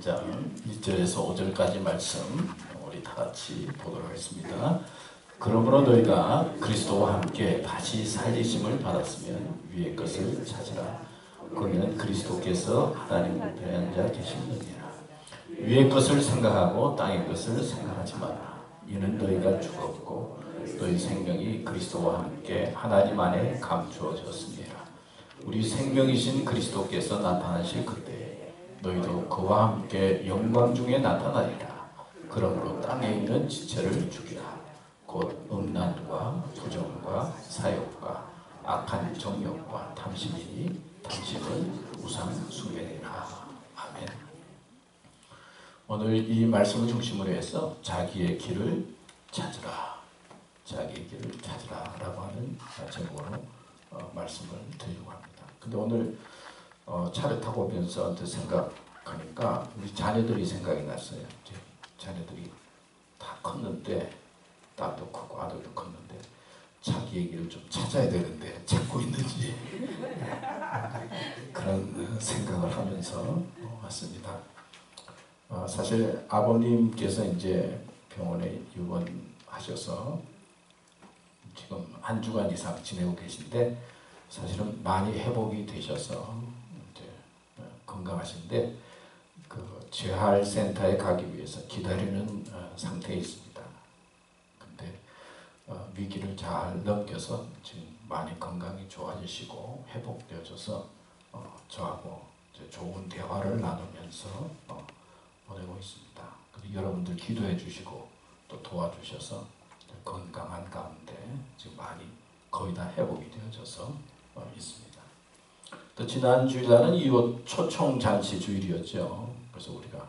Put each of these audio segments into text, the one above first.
3장 1절에서 5절까지 말씀 우리 다 같이 보도록 하겠습니다. 그러므로 너희가 그리스도와 함께 다시 살리심을 받았으면 위의 것을 찾으라. 거기는 그리스도께서 하나님 우편에 앉아 계시느니라. 위의 것을 생각하고 땅의 것을 생각하지 마라. 이는 너희가 죽었고 너희 생명이 그리스도와 함께 하나님 안에 감추어졌습니다. 우리 생명이신 그리스도께서 나타나실 그때 너희도 그와 함께 영광 중에 나타나리라. 그러므로 땅에 있는 지체를 죽이라. 곧 음란과 부정과 사욕과 악한 정욕과 탐심이니 탐심은 우상 숭배니라. 아멘. 오늘 이 말씀을 중심으로 해서 자기의 길을 찾으라. 자기의 길을 찾으라 라고 하는 제목으로 말씀을 드리려고 합니다. 근데 오늘 차를 타고 오면서 생각하니까 우리 자녀들이 생각이 났어요. 이제 자녀들이 다 컸는데, 딸도 크고 아들도 컸는데 자기의 길을 좀 찾아야 되는데 찾고 있는지 그런 생각을 하면서 왔습니다. 사실 아버님께서 이제 병원에 입원하셔서 지금 한 주간 이상 지내고 계신데, 사실은 많이 회복이 되셔서 이제 건강하신데 그 재활센터에 가기 위해서 기다리는 상태에 있습니다. 근데 위기를 잘 넘겨서 지금 많이 건강이 좋아지시고 회복되어져서 저하고 이제 좋은 대화를 나누면서 보내고 있습니다. 그리고 여러분들 기도해 주시고 또 도와주셔서 건강한 가운데 지금 많이 거의 다 회복이 되어져서 있습니다. 또 지난 주일날은 이웃 초청 잔치 주일이었죠. 그래서 우리가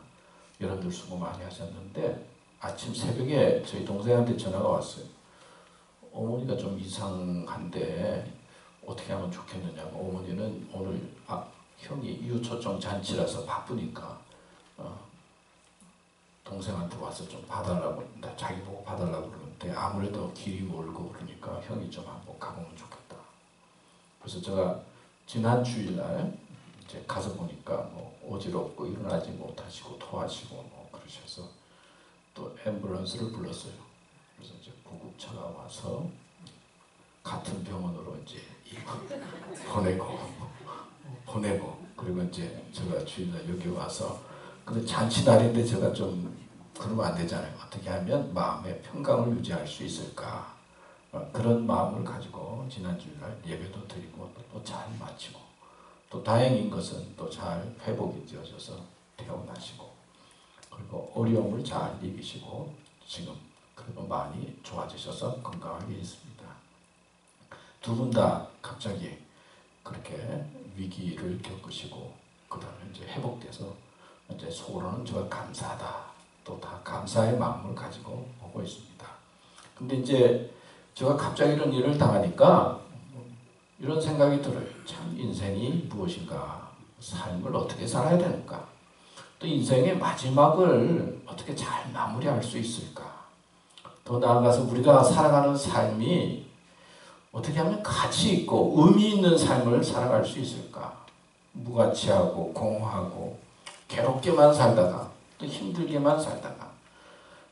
여러분들 수고 많이 하셨는데 아침 새벽에 저희 동생한테 전화가 왔어요. 어머니가 좀 이상한데 어떻게 하면 좋겠느냐고. 어머니는 오늘 형이 이웃 초청 잔치라서 바쁘니까 동생한테 와서 좀 봐달라고, 자기 보고 봐달라고 그러는데 아무래도 길이 멀고 그러니까 형이 좀 한번 가보면 좋겠다. 그래서 제가 지난 주일날 이제 가서 보니까 뭐 어지럽고 일어나지 못하시고 토하시고 뭐 그러셔서 또 앰뷸런스를 불렀어요. 그래서 이제 구급차가 와서 같은 병원으로 이제 보내고 그리고 이제 제가 주일날 여기 와서, 근데 잔치 날인데 제가 좀 그러면 안 되잖아요. 어떻게 하면 마음의 평강을 유지할 수 있을까? 그런 마음을 가지고 지난 주일날 예배도 드리고 또 잘 마치고, 또 다행인 것은 또 잘 회복이 되어져서 퇴원하시고, 그리고 어려움을 잘 이기시고 지금 그래도 많이 좋아지셔서 건강하게 있습니다. 두 분 다 갑자기 그렇게 위기를 겪으시고 그 다음에 이제 회복돼서 이제 속으로는 제가 감사하다, 또 다 감사의 마음을 가지고 보고 있습니다. 근데 이제 제가 갑자기 이런 일을 당하니까 이런 생각이 들어요. 참 인생이 무엇인가, 삶을 어떻게 살아야 되는가, 또 인생의 마지막을 어떻게 잘 마무리할 수 있을까, 더 나아가서 우리가 살아가는 삶이 어떻게 하면 가치 있고 의미 있는 삶을 살아갈 수 있을까. 무가치하고 공허하고 괴롭게만 살다가 또 힘들게만 살다가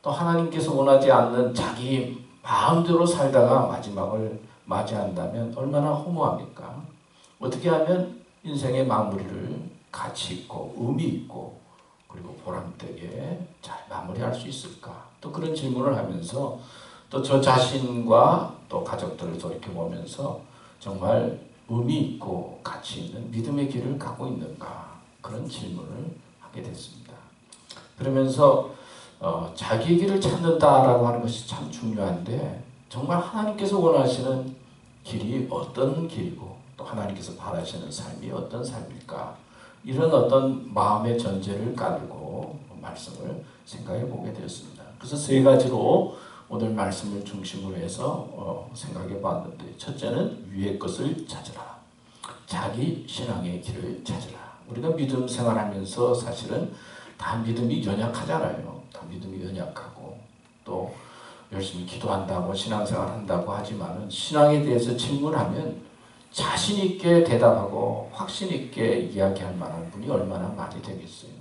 또 하나님께서 원하지 않는 자기 마음대로 살다가 마지막을 맞이한다면 얼마나 허무합니까? 어떻게 하면 인생의 마무리를 가치 있고 의미 있고 그리고 보람되게 잘 마무리할 수 있을까? 또 그런 질문을 하면서 또 저 자신과 또 가족들을 돌이켜보면서 정말 의미 있고 가치 있는 믿음의 길을 가고 있는가, 그런 질문을 하게 됐습니다. 그러면서 자기 길을 찾는다라고 하는 것이 참 중요한데, 정말 하나님께서 원하시는 길이 어떤 길이고 또 하나님께서 바라시는 삶이 어떤 삶일까, 이런 어떤 마음의 전제를 깔고 말씀을 생각해 보게 되었습니다. 그래서 세 가지로 오늘 말씀을 중심으로 해서 생각해 봤는데, 첫째는 위의 것을 찾으라. 자기 신앙의 길을 찾으라. 우리가 믿음 생활하면서 사실은 다 믿음이 연약하잖아요. 다 믿음이 연약하고 또 열심히 기도한다고 신앙생활 한다고 하지만은 신앙에 대해서 질문하면 자신 있게 대답하고 확신 있게 이야기할 만한 분이 얼마나 많이 되겠어요.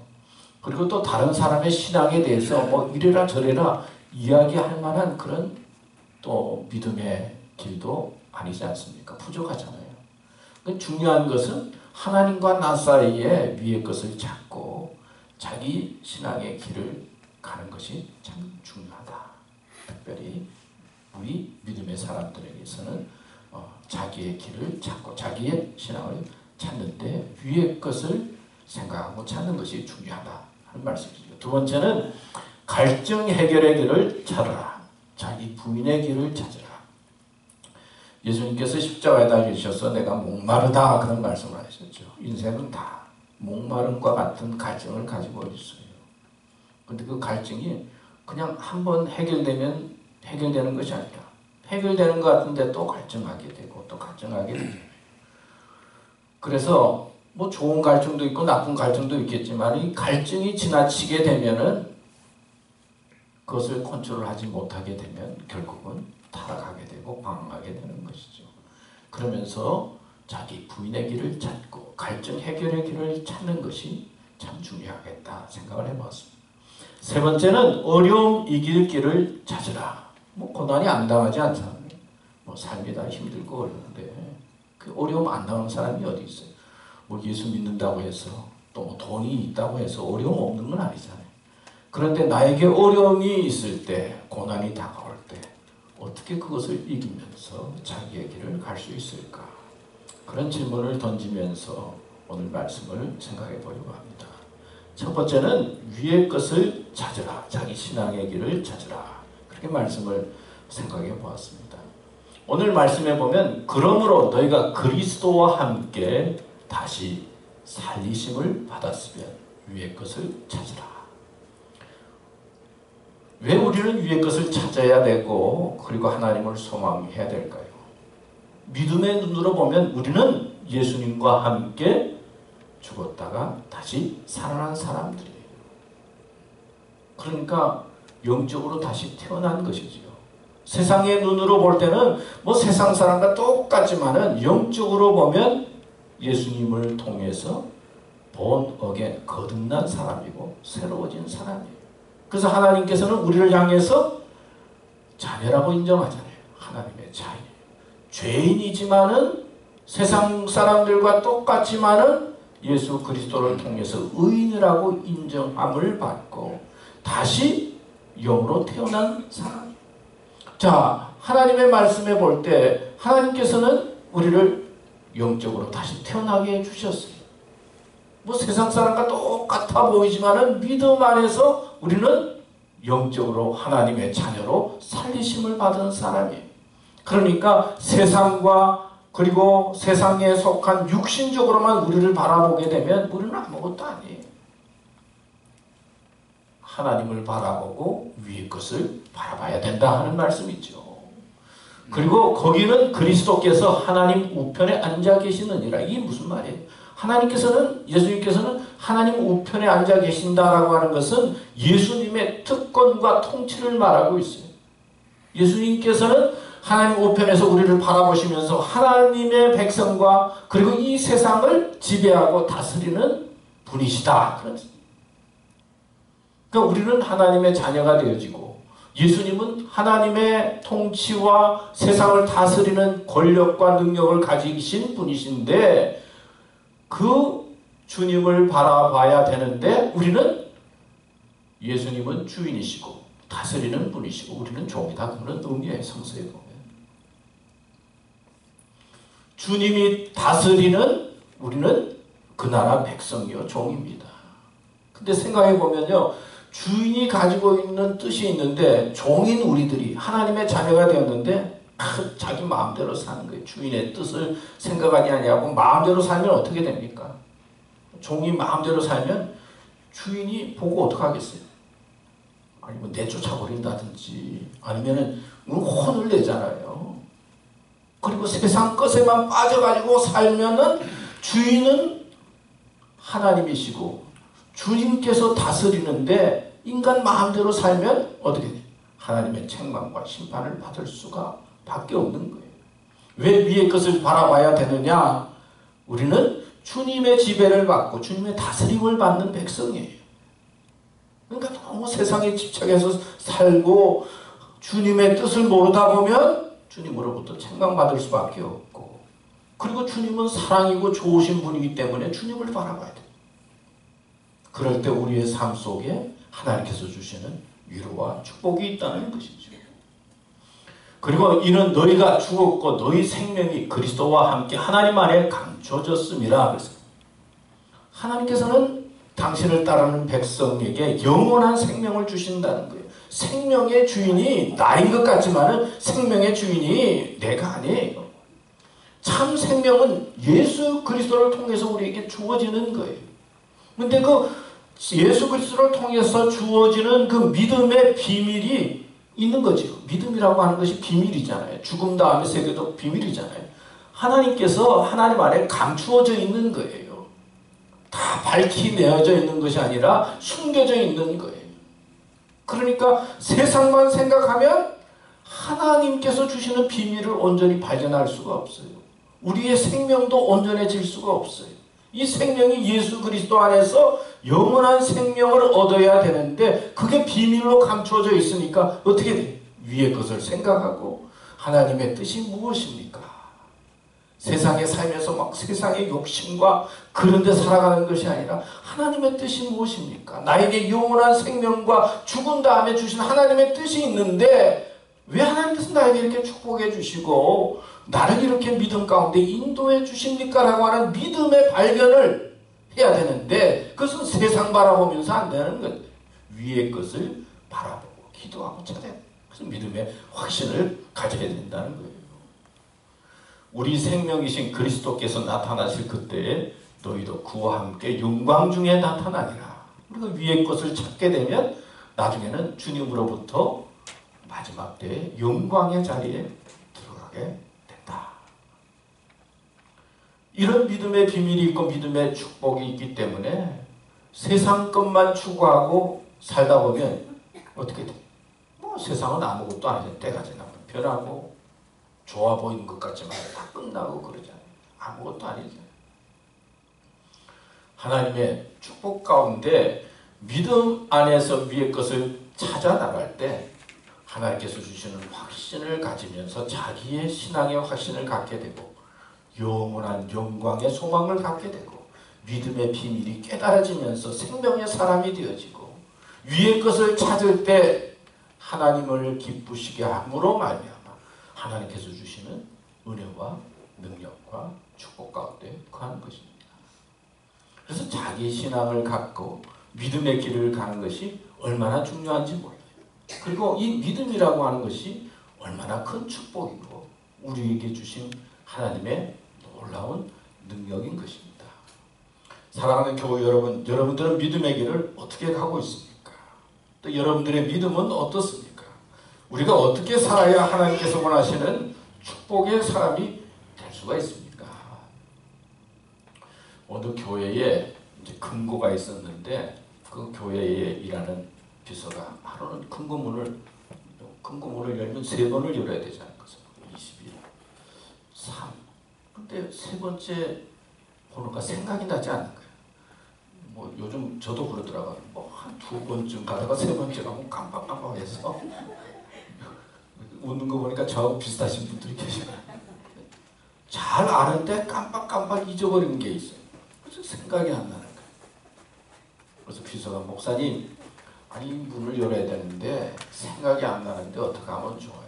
그리고 또 다른 사람의 신앙에 대해서 뭐 이래라 저래라 이야기할 만한 그런 또 믿음의 길도 아니지 않습니까? 부족하잖아요. 중요한 것은 하나님과 나 사이에 위의 것을 찾고 자기 신앙의 길을 가는 것이 참 중요하다. 특별히 우리 믿음의 사람들에게서는 자기의 길을 찾고 자기의 신앙을 찾는데 위의 것을 생각하고 찾는 것이 중요하다 하는 말씀이죠. 두 번째는 갈증 해결의 길을 찾으라. 자기 부인의 길을 찾으라. 예수님께서 십자가에 달리셔서 내가 목마르다 그런 말씀을 하셨죠. 인생은 다 목마름과 같은 갈증을 가지고 있어요. 근데 그 갈증이 그냥 한번 해결되면 해결되는 것이 아니라 해결되는 것 같은데 또 갈증하게 되고 또 갈증하게 되죠. 그래서 뭐 좋은 갈증도 있고 나쁜 갈증도 있겠지만 이 갈증이 지나치게 되면은 그것을 컨트롤하지 못하게 되면 결국은 타락하게 되고 방황하게 되는 것이죠. 그러면서 자기 부인의 길을 찾고 갈증 해결의 길을 찾는 것이 참 중요하겠다 생각을 해봤습니다. 세 번째는 어려움 이길 길을 찾으라. 뭐 고난이 안 당하지 않잖아요. 뭐 삶이 다 힘들고 어려운데 그 어려움 안 당하는 사람이 어디 있어요? 뭐 예수 믿는다고 해서 또 뭐 돈이 있다고 해서 어려움 없는 건 아니잖아요. 그런데 나에게 어려움이 있을 때, 고난이 다가올 때 어떻게 그것을 이기면서 자기의 길을 갈 수 있을까? 그런 질문을 던지면서 오늘 말씀을 생각해 보려고 합니다. 첫 번째는 위의 것을 찾으라. 자기 신앙의 길을 찾으라. 그렇게 말씀을 생각해 보았습니다. 오늘 말씀에 보면 그러므로 너희가 그리스도와 함께 다시 살리심을 받았으면 위의 것을 찾으라. 왜 우리는 위의 것을 찾아야 되고 그리고 하나님을 소망해야 될까요? 믿음의 눈으로 보면 우리는 예수님과 함께 죽었다가 다시 살아난 사람들이에요. 그러니까 영적으로 다시 태어난 것이지요. 세상의 눈으로 볼 때는 뭐 세상 사람과 똑같지만은 영적으로 보면 예수님을 통해서 본 어게 거듭난 사람이고 새로워진 사람이에요. 그래서 하나님께서는 우리를 향해서 자녀라고 인정하잖아요. 하나님의 자녀. 죄인이지만은 세상 사람들과 똑같지만은 예수 그리스도를 통해서 의인이라고 인정함을 받고 다시 영으로 태어난 사람. 자, 하나님의 말씀에 볼 때 하나님께서는 우리를 영적으로 다시 태어나게 해주셨어요. 뭐 세상 사람과 똑같아 보이지만은 믿음 안에서 우리는 영적으로 하나님의 자녀로 살리심을 받은 사람이에요. 그러니까 세상과 그리고 세상에 속한 육신적으로만 우리를 바라보게 되면 우리는 아무것도 아니에요. 하나님을 바라보고 위의 것을 바라봐야 된다 하는 말씀이죠. 그리고 거기는 그리스도께서 하나님 우편에 앉아 계시느니라. 이게 무슨 말이에요? 하나님께서는, 예수님께서는 하나님 우편에 앉아 계신다라고 하는 것은 예수님의 특권과 통치를 말하고 있어요. 예수님께서는 하나님 우편에서 우리를 바라보시면서 하나님의 백성과 그리고 이 세상을 지배하고 다스리는 분이시다. 그러니까 우리는 하나님의 자녀가 되어지고 예수님은 하나님의 통치와 세상을 다스리는 권력과 능력을 가지신 분이신데 그 주님을 바라봐야 되는데 우리는 예수님은 주인이시고 다스리는 분이시고 우리는 종이다. 그런 의미의 성서에 보면 주님이 다스리는 우리는 그 나라 백성이요 종입니다. 근데 생각해 보면요, 주인이 가지고 있는 뜻이 있는데 종인 우리들이 하나님의 자녀가 되었는데 자기 마음대로 사는 거예요. 주인의 뜻을 생각하지 아니하고 마음대로 살면 어떻게 됩니까? 종이 마음대로 살면 주인이 보고 어떡하겠어요? 아니면 내쫓아버린다든지 아니면은 혼을 내잖아요. 그리고 세상 것에만 빠져가지고 살면은 주인은 하나님이시고 주님께서 다스리는데 인간 마음대로 살면 어떻게 돼요? 하나님의 책망과 심판을 받을 수가 밖에 없는 거예요. 왜 위의 것을 바라봐야 되느냐? 우리는 주님의 지배를 받고 주님의 다스림을 받는 백성이에요. 너무 세상에 집착해서 살고 주님의 뜻을 모르다 보면 주님으로부터 책망받을 수밖에 없고, 그리고 주님은 사랑이고 좋으신 분이기 때문에 주님을 바라봐야 돼. 그럴 때 우리의 삶 속에 하나님께서 주시는 위로와 축복이 있다는 것이죠. 그리고 이는 너희가 죽었고 너희 생명이 그리스도와 함께 하나님 안에 감춰졌음이라. 그래서 하나님께서는 당신을 따르는 백성에게 영원한 생명을 주신다는 거예요. 생명의 주인이 나인 것 같지만 생명의 주인이 내가 아니에요. 참 생명은 예수 그리스도를 통해서 우리에게 주어지는 거예요. 근데 그 예수 그리스도를 통해서 주어지는 그 믿음의 비밀이 있는 거죠. 믿음이라고 하는 것이 비밀이잖아요. 죽음 다음에 세계도 비밀이잖아요. 하나님께서 하나님 안에 감추어져 있는 거예요. 다 밝히내어져 있는 것이 아니라 숨겨져 있는 거예요. 그러니까 세상만 생각하면 하나님께서 주시는 비밀을 온전히 발견할 수가 없어요. 우리의 생명도 온전해질 수가 없어요. 이 생명이 예수 그리스도 안에서 영원한 생명을 얻어야 되는데 그게 비밀로 감추어져 있으니까 어떻게 돼? 위의 것을 생각하고 하나님의 뜻이 무엇입니까? 세상에 살면서 막 세상의 욕심과 그런 데 살아가는 것이 아니라 하나님의 뜻이 무엇입니까? 나에게 영원한 생명과 죽은 다음에 주신 하나님의 뜻이 있는데 왜 하나님께서 나에게 이렇게 축복해 주시고 나를 이렇게 믿음 가운데 인도해 주십니까? 라고 하는 믿음의 발견을 해야 되는데 그것은 세상 바라보면서 안 되는 거예요. 위의 것을 바라보고 기도하고 찾아야 돼요. 그래서 믿음의 확신을 가져야 된다는 거예요. 우리 생명이신 그리스도께서 나타나실 그때에 너희도 그와 함께 영광 중에 나타나리라. 우리가 위의 것을 찾게 되면 나중에는 주님으로부터 마지막 때에 영광의 자리에 들어가게 된다. 이런 믿음의 비밀이 있고 믿음의 축복이 있기 때문에 세상 것만 추구하고 살다 보면 어떻게 돼? 뭐 세상은 아무것도 아니죠. 때가 지나면 변하고 좋아 보이는 것 같지만 다 끝나고 그러잖아요. 아무것도 아니죠. 하나님의 축복 가운데 믿음 안에서 위의 것을 찾아 나갈 때 하나님께서 주시는 확신을 가지면서 자기의 신앙의 확신을 갖게 되고 영원한 영광의 소망을 갖게 되고 믿음의 비밀이 깨달아지면서 생명의 사람이 되어지고 위의 것을 찾을 때 하나님을 기쁘시게 함으로 말미암아 하나님께서 주시는 은혜와 능력과 축복 가운데 거하는 것입니다. 그래서 자기 신앙을 갖고 믿음의 길을 가는 것이 얼마나 중요한지 몰라요. 그리고 이 믿음이라고 하는 것이 얼마나 큰 축복이고 우리에게 주신 하나님의 놀라운 능력인 것입니다. 사랑하는 교회 여러분, 여러분들은 믿음의 길을 어떻게 가고 있습니까? 또 여러분들의 믿음은 어떻습니까? 우리가 어떻게 살아야 하나님께서 원하시는 축복의 사람이 될 수가 있습니까? 어느 교회에 이제 금고가 있었는데 그 교회에 일하는 비서가 하루는 금고문을 열면 3번을 열어야 되잖아요. 20일, 3. 근데 3번째 번호가 생각이 나지 않는 거예요. 뭐 요즘 저도 그러더라고요. 뭐 한 2번쯤 가다가 3번째 가면 깜빡깜빡해서 웃는 거 보니까 저하고 비슷하신 분들이 계시네요. 잘 아는데 깜빡깜빡 잊어버리는 게 있어요. 그래서 생각이 안 나는 거예요. 그래서 비서가 목사님, 아니 문을 열어야 되는데 생각이 안 나는데 어떻게 하면 좋아요?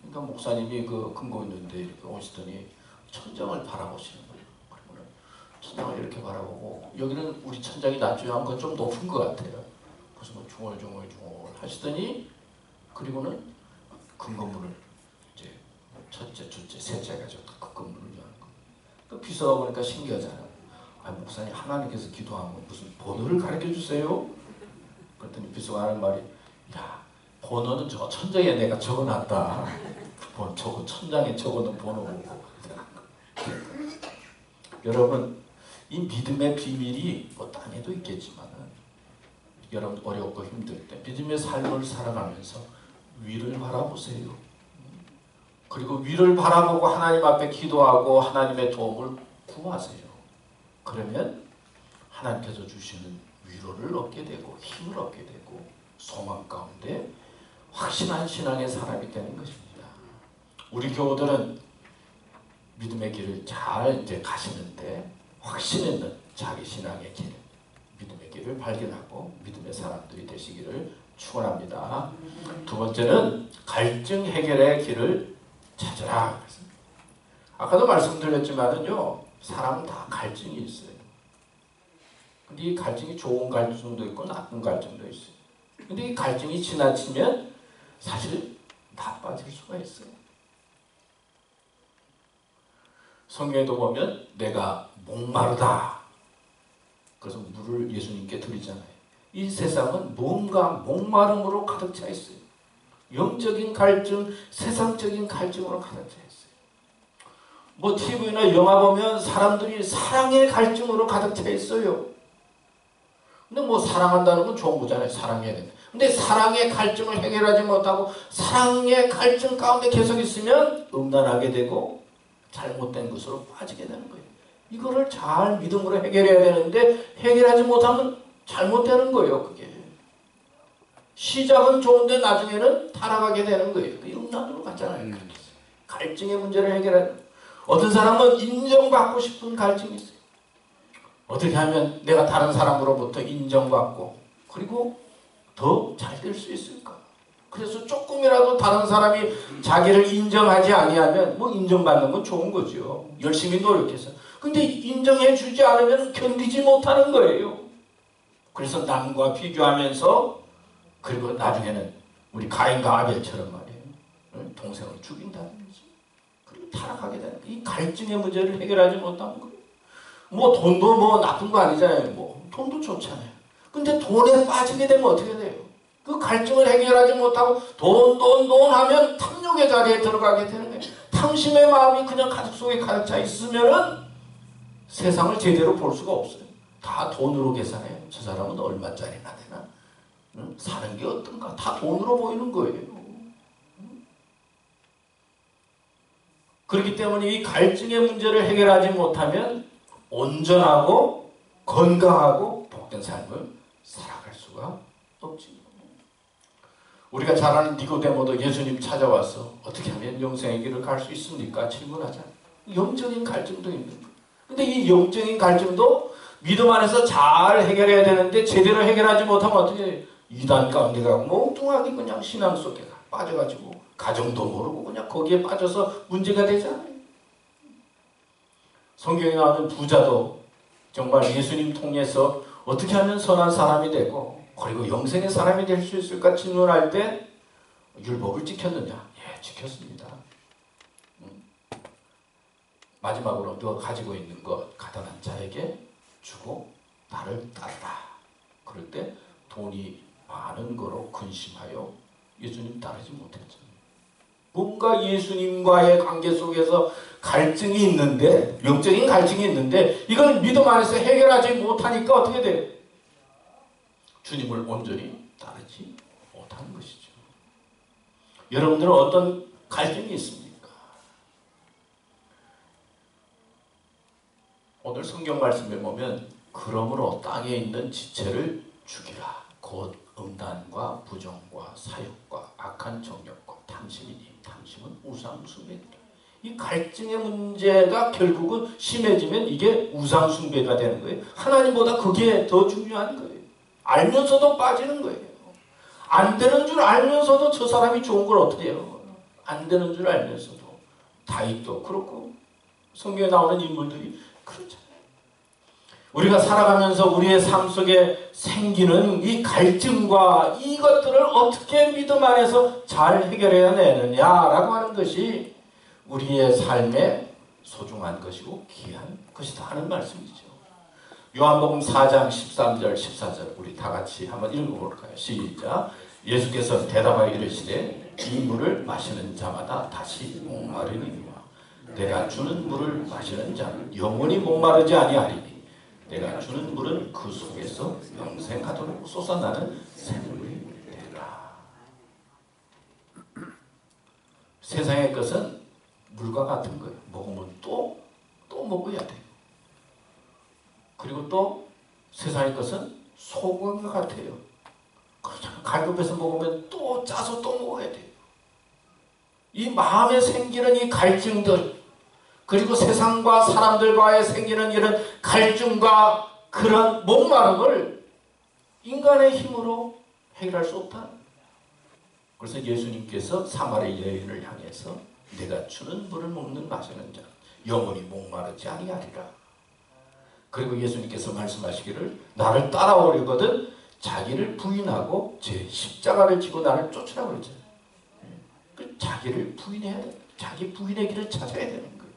그러니까 목사님이 그 금고 있는데 이렇게 오시더니 천장을 바라보시는 거예요. 그러면 천장을 이렇게 바라보고 여기는 우리 천장이 낮죠? 한 건 좀 높은 것 같아요. 그래서 뭐 중얼중얼 하시더니 그리고는 금고문을 이제 첫째, 둘째, 셋째 가지고 그 금문을 여는 거예요. 그 비서가 보니까 신기하잖아요. 아 목사님 하나님께서 기도하면 무슨 번호를 가르쳐 주세요? 그랬더니 비서가 하는 말이 야 번호는 저 천장에 내가 적어놨다. 저거 천장에 적어놓은 번호고. 여러분 이 믿음의 비밀이 뭐 딴에도 있겠지만 여러분 어렵고 힘들 때 믿음의 삶을 살아가면서 위를 바라보세요. 그리고 위를 바라보고 하나님 앞에 기도하고 하나님의 도움을 구하세요. 그러면 하나님께서 주시는 위로를 얻게 되고 힘을 얻게 되고 소망 가운데 확신한 신앙의 사람이 되는 것입니다. 우리 교우들은 믿음의 길을 잘 이제 가시는데 확신 있는 자기 신앙의 길, 믿음의 길을 발견하고 믿음의 사람들이 되시기를 축원합니다. 두 번째는 갈증 해결의 길을 찾으라. 아까도 말씀드렸지만은요, 사람은 다 갈증이 있어요. 근데 이 갈증이 좋은 갈증도 있고 나쁜 갈증도 있어요. 근데 이 갈증이 지나치면 사실 나빠질 수가 있어요. 성경에도 보면 내가 목마르다. 그래서 물을 예수님께 드리잖아요. 이 세상은 뭔가 목마름으로 가득 차 있어요. 영적인 갈증, 세상적인 갈증으로 가득 차 있어요. 뭐 TV나 영화 보면 사람들이 사랑의 갈증으로 가득 차 있어요. 근데 뭐 사랑한다는 건 좋은 거잖아요. 사랑해야 된다. 근데 사랑의 갈증을 해결하지 못하고 사랑의 갈증 가운데 계속 있으면 음란하게 되고 잘못된 것으로 빠지게 되는 거예요. 이거를 잘 믿음으로 해결해야 되는데 해결하지 못하면 잘못되는 거예요. 그게 시작은 좋은데 나중에는 타락하게 되는 거예요. 그 음란으로 갔잖아요. 갈증의 문제를 해결하는. 어떤 사람은 인정받고 싶은 갈증이 있어요. 어떻게 하면 내가 다른 사람으로부터 인정받고 그리고 더 잘 될 수 있을까? 그래서 조금이라도 다른 사람이 자기를 인정하지 아니하면 뭐 인정받는 건 좋은 거죠. 열심히 노력해서. 근데 인정해 주지 않으면 견디지 못하는 거예요. 그래서 남과 비교하면서 그리고 나중에는 우리 가인과 아벨처럼 말이에요. 동생을 죽인다든지 그리고 타락하게 되는 이 갈증의 문제를 해결하지 못하는 거예요. 뭐 돈도 뭐 나쁜 거 아니잖아요. 뭐 돈도 좋잖아요. 근데 돈에 빠지게 되면 어떻게 돼요? 그 갈증을 해결하지 못하고 돈 하면 탐욕의 자리에 들어가게 되는 거예요. 탐심의 마음이 그냥 가슴 속에 가득 차 있으면은 세상을 제대로 볼 수가 없어요. 다 돈으로 계산해요. 저 사람은 얼마짜리나 되나? 응? 사는 게 어떤가? 다 돈으로 보이는 거예요. 그렇기 때문에 이 갈증의 문제를 해결하지 못하면 온전하고 건강하고 복된 삶을 살아갈 수가 없지. 우리가 잘 아는 니고데모도 예수님 찾아와서 어떻게 하면 영생의 길을 갈 수 있습니까? 질문하잖아요. 영적인 갈증도 있는 거예요. 근데 이 영적인 갈증도 믿음 안에서 잘 해결해야 되는데 제대로 해결하지 못하면 어떻게 해요? 이단 가운데 가고 멍뚱하게 그냥 신앙 속에 빠져가지고 가정도 모르고 그냥 거기에 빠져서 문제가 되잖아요. 성경에 나오는 부자도 정말 예수님 통해서 어떻게 하면 선한 사람이 되고 그리고 영생의 사람이 될 수 있을까 질문할 때 율법을 지켰느냐? 예, 지켰습니다. 마지막으로 너 가지고 있는 것 가난한 자에게 주고 나를 따르라. 그럴 때 돈이 많은 거로 근심하여 예수님 따르지 못했죠. 뭔가 예수님과의 관계 속에서 갈증이 있는데 영적인 갈증이 있는데 이걸 믿음 안에서 해결하지 못하니까 어떻게 돼요? 주님을 온전히 따르지 못하는 것이죠. 여러분들은 어떤 갈증이 있습니까? 오늘 성경 말씀에 보면 그러므로 땅에 있는 지체를 죽이라. 곧 음란과 부정과 사욕과 악한 정욕과 탐심이니 탐심은 우상숭배니라. 이 갈증의 문제가 결국은 심해지면 이게 우상숭배가 되는 거예요. 하나님보다 그게 더 중요한 거예요. 알면서도 빠지는 거예요. 안 되는 줄 알면서도 저 사람이 좋은 걸 어떻게 해요? 안 되는 줄 알면서도. 다윗도 그렇고 성경에 나오는 인물들이 그렇잖아요. 우리가 살아가면서 우리의 삶 속에 생기는 이 갈증과 이것들을 어떻게 믿음 안에서 잘 해결해야 되느냐라고 하는 것이 우리의 삶에 소중한 것이고 귀한 것이다 하는 말씀이죠. 요한복음 4장 13절 14절 우리 다 같이 한번 읽어볼까요? 시작. 예수께서 대답하여 이르시되 이 물을 마시는 자마다 다시 목마르니와 내가 주는 물을 마시는 자는 영원히 목마르지 아니하리니 내가 주는 물은 그 속에서 영생하도록 솟아나는 샘물이 되리라. 세상의 것은 물과 같은 거예요. 먹으면 또 먹어야 돼요. 그리고 또 세상의 것은 소금과 같아요. 갈급해서 먹으면 또 짜서 또 먹어야 돼요. 이 마음에 생기는 이 갈증들, 그리고 세상과 사람들과의 생기는 이런 갈증과 그런 목마름을 인간의 힘으로 해결할 수 없다. 그래서 예수님께서 사마리 여인을 향해서 내가 주는 물을 먹는 마시는 자 영원히 목마르지 아니하리라. 그리고 예수님께서 말씀하시기를 나를 따라오려거든 자기를 부인하고 제 십자가를 지고 나를 쫓으라고 그랬잖아요. 자기를 부인해야 돼. 자기 부인의 길을 찾아야 되는 거예요.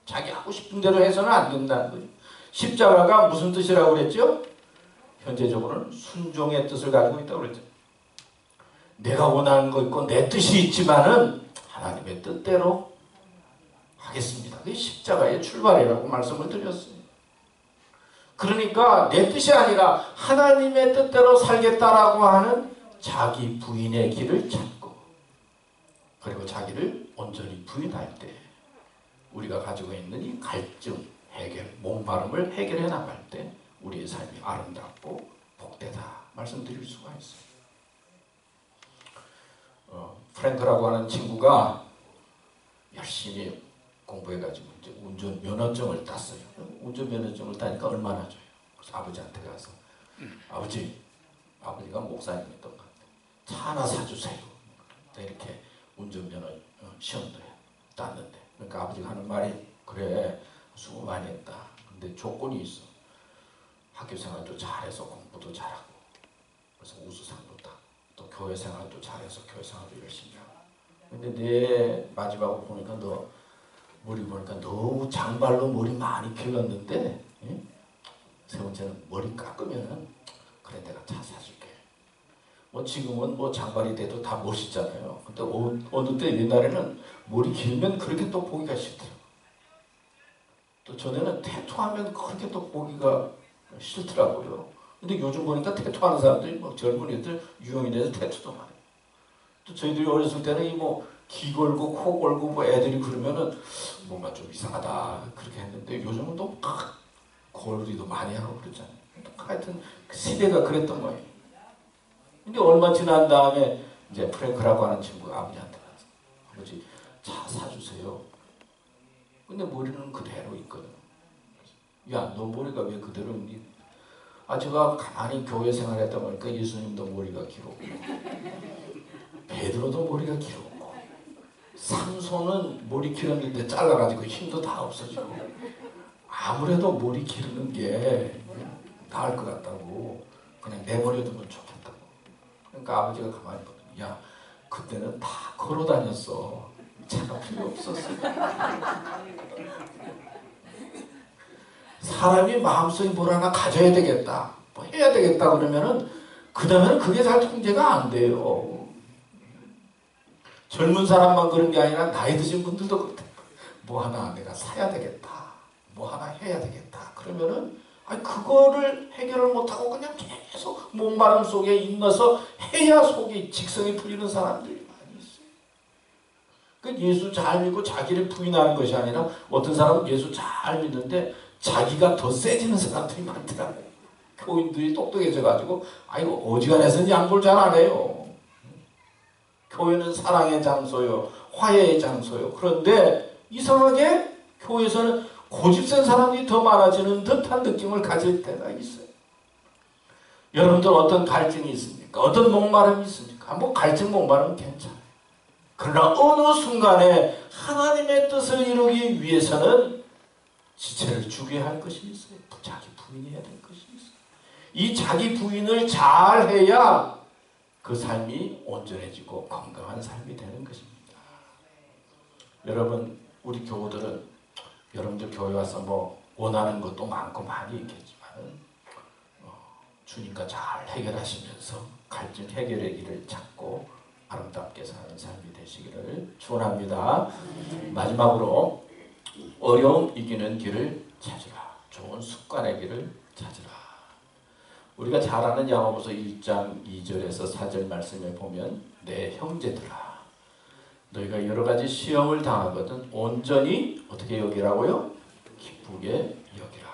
자기 하고 싶은 대로 해서는 안 된다는 거예요. 십자가가 무슨 뜻이라고 그랬죠? 현재적으로는 순종의 뜻을 가지고 있다고 그랬죠. 내가 원하는 거 있고 내 뜻이 있지만은 하나님의 뜻대로 하겠습니다. 그게 십자가의 출발이라고 말씀을 드렸어요. 그러니까 내 뜻이 아니라 하나님의 뜻대로 살겠다라고 하는 자기 부인의 길을 찾고, 그리고 자기를 온전히 부인할 때 우리가 가지고 있는 이 갈증 해결, 목마름을 해결해 나갈 때 우리의 삶이 아름답고 복되다 말씀드릴 수가 있어요. 프랭크라고 하는 친구가 열심히 공부해가지고 이제 운전면허증을 땄어요. 운전면허증을 따니까 얼마나 줘요? 그래서 아버지한테 가서 아버지가 목사님이었던 것 같아요. 차 하나 사주세요. 이렇게 운전면허 시험도 땄는데, 그러니까 아버지가 하는 말이 그래 수고 많이 했다. 근데 조건이 있어. 학교 생활도 잘해서 공부도 잘하고, 그래서 우수상도 따고, 또 교회 생활도 잘해서 교회 생활도 열심히 하고. 근데 내 마지막으로 보니까 너 머리 보니까 너무 장발로 머리 많이 길렀는데, 예? 세 번째는 머리 깎으면은 그래 내가 차 사줄게. 뭐 지금은 뭐 장발이 돼도 다 멋있잖아요. 근데 어느 때 옛날에는 머리 길면 그렇게 또 보기가 싫더라고. 또 전에는 태토하면 그렇게 또 보기가 싫더라고요. 근데 요즘 보니까 태토하는 사람들이 뭐 젊은이들 유형이 돼서 태토도 많아요. 또 저희들이 어렸을 때는 이 뭐 귀 걸고 코 걸고 뭐 애들이 그러면은 뭔가 좀 이상하다 그렇게 했는데 요즘은 또 거리도 많이 하고 그러잖아요. 하여튼 시대가 그랬던 거예요. 근데 얼마 지난 다음에 이제 프랭크라고 하는 친구가 아버지한테 가서 아버지 차 사주세요. 근데 머리는 그대로 있거든. 야, 너 머리가 왜 그대로 있니? 제가 가만히 교회 생활했다 보니까 예수님도 머리가 길었고 베드로도 머리가 길었고 삼손은 머리 기르는데 잘라가지고 힘도 다 없어지고 아무래도 머리 기르는 게 나을 것 같다고 그냥 내버려두면 좋겠다고. 그러니까 아버지가 가만히 보더니 야, 그때는 다 걸어 다녔어. 차가 필요 없었어. 사람이 마음속에 뭘 하나 가져야 되겠다, 뭐 해야 되겠다 그러면은 그 다음에는 그게 잘 통제가 안 돼요. 젊은 사람만 그런 게 아니라 나이 드신 분들도 그렇다. 뭐 하나 내가 사야 되겠다, 뭐 하나 해야 되겠다 그러면은 그거를 해결을 못하고 그냥 계속 목마름 속에 있어서 해야 속이 직성이 풀리는 사람들이 많이 있어요. 그 예수 잘 믿고 자기를 부인하는 것이 아니라 어떤 사람은 예수 잘 믿는데 자기가 더 세지는 사람들이 많더라고. 교인들이 똑똑해져가지고 어지간해서는 양보를 잘 안 해요. 교회는 사랑의 장소요, 화해의 장소요. 그런데 이상하게 교회에서는 고집센 사람들이 더 많아지는 듯한 느낌을 가질 때가 있어요. 여러분들 어떤 갈증이 있습니까? 어떤 목마름이 있습니까? 뭐 갈증 목마름은 괜찮아요. 그러나 어느 순간에 하나님의 뜻을 이루기 위해서는 지체를 주게 할 것이 있어요. 자기 부인해야 될 것이 있어요. 이 자기 부인을 잘 해야 그 삶이 온전해지고 건강한 삶이 되는 것입니다. 여러분, 우리 교우들은 여러분들 교회 와서 뭐 원하는 것도 많고 많이 있겠지만 주님과 잘 해결하시면서 갈증 해결의 길을 찾고 아름답게 사는 삶이 되시기를 축원합니다. 마지막으로 어려움 이기는 길을 찾으라. 좋은 습관의 길을 찾으라. 우리가 잘 아는 야고보서 1장 2절에서 4절 말씀에 보면 내 형제들아 너희가 여러 가지 시험을 당하거든 온전히 어떻게 여기라고요? 기쁘게 여기라.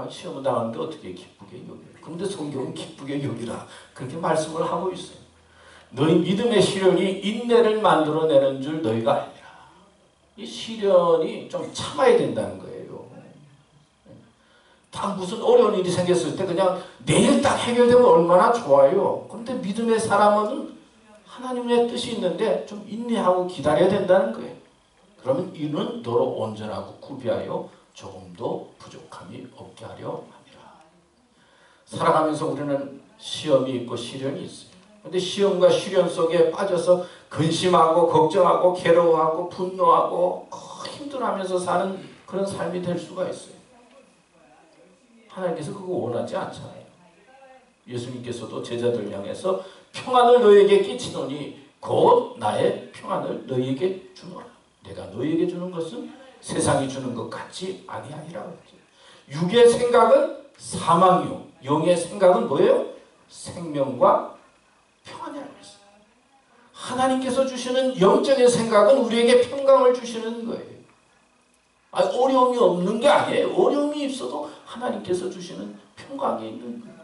시험을 당하는데 어떻게 기쁘게 여기라. 그런데 성경은 기쁘게 여기라 그렇게 말씀을 하고 있어요. 너희 믿음의 시련이 인내를 만들어내는 줄 너희가 알리라. 이 시련이 좀 참아야 된다는 거예요. 딱 무슨 어려운 일이 생겼을 때 그냥 내일 딱 해결되면 얼마나 좋아요. 그런데 믿음의 사람은 하나님의 뜻이 있는데 좀 인내하고 기다려야 된다는 거예요. 그러면 이는 너로 온전하고 구비하여 조금도 부족함이 없게 하려 함이라. 살아가면서 우리는 시험이 있고 시련이 있어요. 그런데 시험과 시련 속에 빠져서 근심하고 걱정하고 괴로워하고 분노하고 힘들어하면서 사는 그런 삶이 될 수가 있어요. 하나님께서 그거 원하지 않잖아요. 예수님께서도 제자들 향해서 평안을 너희에게 끼치노니 곧 나의 평안을 너희에게 주노라. 내가 너희에게 주는 것은 세상이 주는 것 같이 아니하니라. 육의 생각은 사망이요 영의 생각은 뭐예요? 생명과 평안이라고 했어요. 하나님께서 주시는 영적인 생각은 우리에게 평강을 주시는 거예요. 어려움이 없는 게 아니에요. 어려움이 있어도 하나님께서 주시는 평강이 있는 거예요.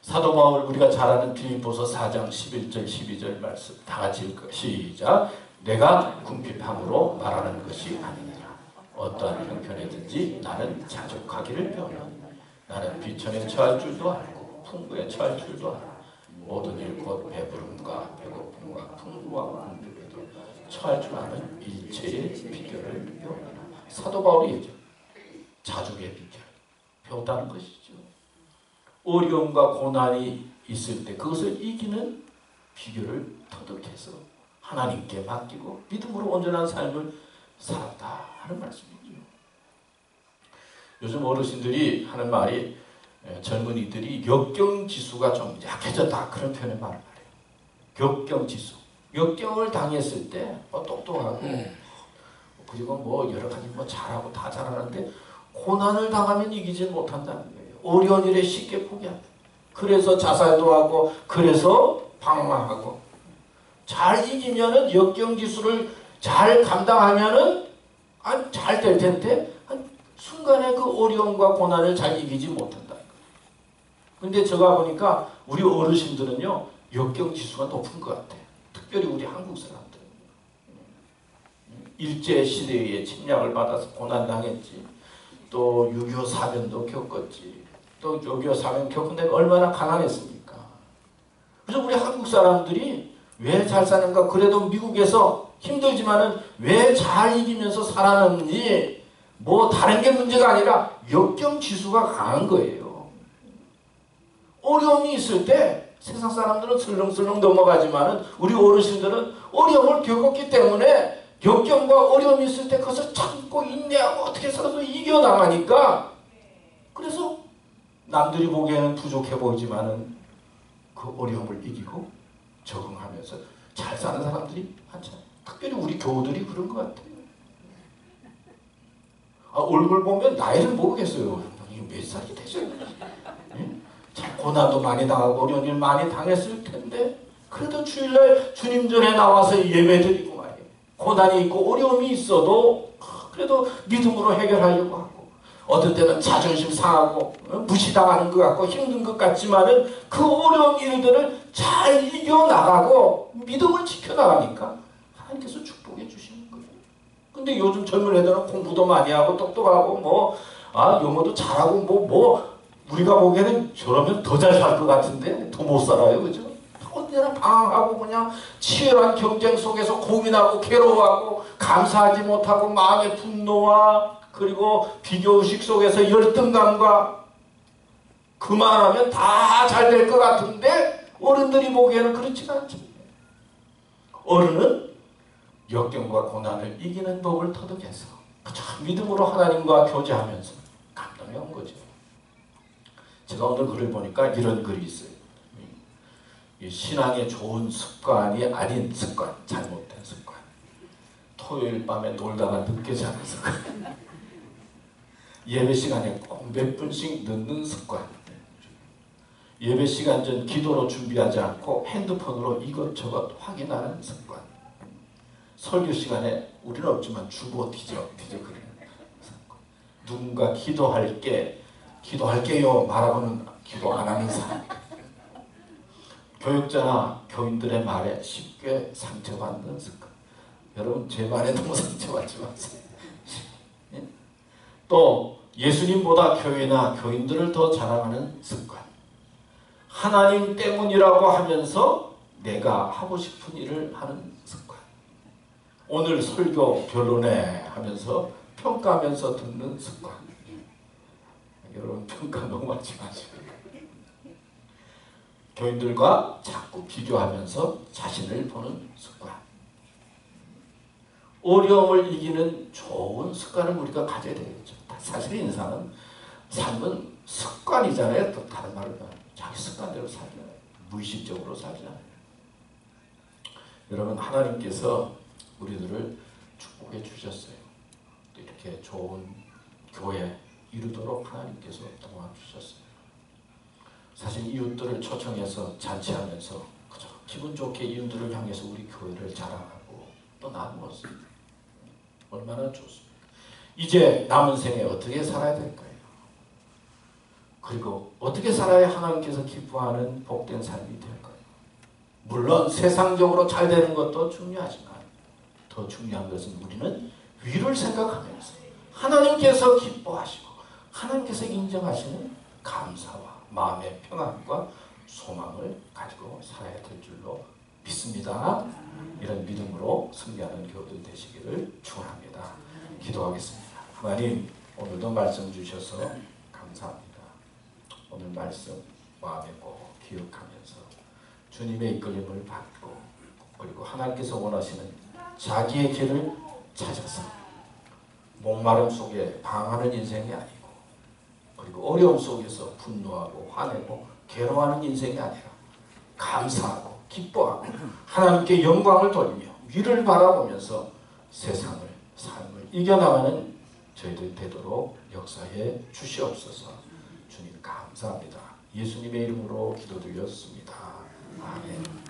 사도 바울 우리가 잘 아는 빌립보서 4장 11절 12절 말씀 다 같이 읽을까요? 시작. 내가 궁핍함으로 말하는 것이 아니니라. 어떠한 형편이든지 나는 자족하기를 배우노니 나는 비천에 처할 줄도 알고 풍부에 처할 줄도 알고 모든 일 곧 배부름과 배고픔과 풍부와 궁핍에도 처할 줄 아는 일체의 비결을 배우노라. 사도 바울이 얘기죠. 자족의 비결 배웠다는 것이죠. 어려움과 고난이 있을 때 그것을 이기는 비결을 터득해서 하나님께 맡기고 믿음으로 온전한 삶을 살았다 하는 말씀이죠. 요즘 어르신들이 하는 말이 젊은이들이 역경지수가 좀 약해졌다 그런 표현을 말해요. 역경지수. 역경을 당했을 때 똑똑하고 그리고 뭐 여러 가지 뭐 잘하고 다 잘하는데 고난을 당하면 이기지 못한다는 거예요. 어려운 일에 쉽게 포기한다. 그래서 자살도 하고 그래서 방황하고 잘 이기면은 역경지수를 잘 감당하면은 잘 될 텐데 순간에 그 어려움과 고난을 잘 이기지 못한다. 근데 제가 보니까 우리 어르신들은요 역경지수가 높은 것 같아요. 특별히 우리 한국 사람들. 일제시대에 침략을 받아서 고난당했지. 또 6.25 사변도 겪었지. 또 6.25 사변 겪은 데가 얼마나 가난했습니까? 그래서 우리 한국 사람들이 왜 잘 사는가? 그래도 미국에서 힘들지만은 왜 잘 이기면서 살아남는지 뭐 다른 게 문제가 아니라 역경지수가 강한 거예요. 어려움이 있을 때 세상 사람들은 슬렁슬렁 넘어가지만은 우리 어르신들은 어려움을 겪었기 때문에 역경과 어려움이 있을 때 그것을 참고 인내하고 어떻게 살아서 이겨나가니까 그래서 남들이 보기에는 부족해 보이지만은 그 어려움을 이기고 적응하면서 잘 사는 사람들이 많잖아요. 특별히 우리 교우들이 그런 것 같아요. 얼굴 보면 나이를 모르겠어요. 몇 살이 되죠? 참 고난도 많이 당하고 어려운 일 많이 당했을 텐데 그래도 주일날 주님 전에 나와서 예배드리고 말이에요. 고난이 있고 어려움이 있어도 그래도 믿음으로 해결하려고 하고 어떤 때는 자존심 상하고 무시당하는 것 같고 힘든 것 같지만은 그 어려운 일들을 잘 이겨나가고 믿음을 지켜나가니까 하나님께서 축복해 주시는 거예요. 근데 요즘 젊은 애들은 공부도 많이 하고 똑똑하고 영어도 잘하고 우리가 보기에는 저러면 더 잘 살 것 같은데 더 못 살아요. 그죠? 언제나 방황하고 그냥 치열한 경쟁 속에서 고민하고 괴로워하고 감사하지 못하고 마음의 분노와 그리고 비교의식 속에서 열등감과 그만하면 다 잘 될 것 같은데 어른들이 보기에는 그렇지가 않죠. 어른은 역경과 고난을 이기는 법을 터득해서 믿음으로 하나님과 교제하면서 감동해 온 거죠. 제가 오늘 글을 보니까 이런 글이 있어요. 신앙의 좋은 습관이 아닌 습관, 잘못된 습관. 토요일 밤에 놀다가 늦게 자는 습관. 예배 시간에 꼭 몇 분씩 늦는 습관. 예배 시간 전 기도로 준비하지 않고 핸드폰으로 이것저것 확인하는 습관. 설교 시간에 우리는 없지만 주보 뒤적거리는 습관. 누군가 기도할게요 말하고는 기도 안 하는 사람. 교육자나 교인들의 말에 쉽게 상처받는 습관. 여러분 제 말에 너무 상처받지 마세요. 또 예수님보다 교회나 교인들을 더 자랑하는 습관. 하나님 때문이라고 하면서 내가 하고 싶은 일을 하는 습관. 오늘 설교 별로네 하면서 평가하면서 듣는 습관. 여러분 평가 너무 하지 마시고 교인들과 자꾸 비교하면서 자신을 보는 습관. 어려움을 이기는 좋은 습관을 우리가 가져야 되겠죠. 사실 인생은 삶은 습관이잖아요. 또 다른 말로 자기 습관대로 살잖아요. 무의식적으로 살잖아요. 여러분 하나님께서 우리들을 축복해 주셨어요. 또 이렇게 좋은 교회 이루도록 하나님께서 도와주셨어요. 사실 이웃들을 초청해서 잔치하면서 그저 기분 좋게 이웃들을 향해서 우리 교회를 자랑하고 또 나누었어요. 얼마나 좋습니까? 이제 남은 생에 어떻게 살아야 될까요? 그리고 어떻게 살아야 하나님께서 기뻐하는 복된 삶이 될까요? 물론 세상적으로 잘 되는 것도 중요하지만 더 중요한 것은 우리는 위를 생각하면서 하나님께서 기뻐하시고 하나님께서 인정하시는 감사와 마음의 평안과 소망을 가지고 살아야 될 줄로 믿습니다. 이런 믿음으로 승리하는 교우들 되시기를 축원합니다. 기도하겠습니다. 하나님 오늘도 말씀 주셔서 감사합니다. 오늘 말씀 마음에 꼭 기억하면서 주님의 이끌림을 받고 그리고 하나님께서 원하시는 자기의 길을 찾아서 목마름 속에 방황하는 인생이 아니고 그리고 어려움 속에서 분노하고 화내고 괴로워하는 인생이 아니라 감사하고 기뻐하고 하나님께 영광을 돌리며 위를 바라보면서 세상을 삶을 이겨나가는 저희들 되도록 역사해 주시옵소서. 주님 감사합니다. 예수님의 이름으로 기도드렸습니다. 아멘.